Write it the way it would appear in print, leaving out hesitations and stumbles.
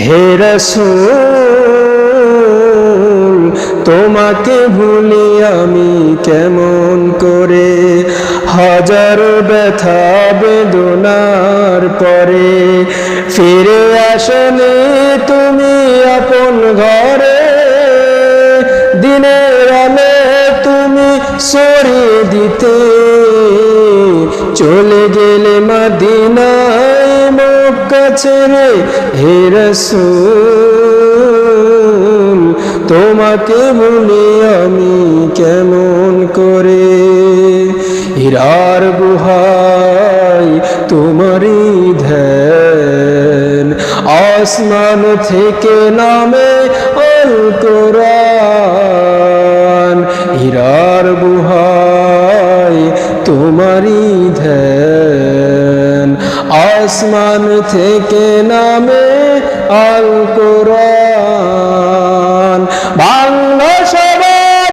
হে রাসূল তোমাকে ভুলি আমি কেমন করে, হাজারো ব্যথা বেদনার পরে ফিরে আসলে তুমি আপন ঘরে। দিনের আলো তুমি সরিয়ে দিতে চলে গেলে মদিনায় মক্কা ছেড়ে। হে রাসূল তোমাকে ভুলি আমি কেমন করে, হীরার গুহায় তোমারই ধ্যান, আসমান থেকে নামে আল কোরআন। হীরার গুহায় তোমারই ধ্যান, আসমান থেকে নামে আল কোরআন।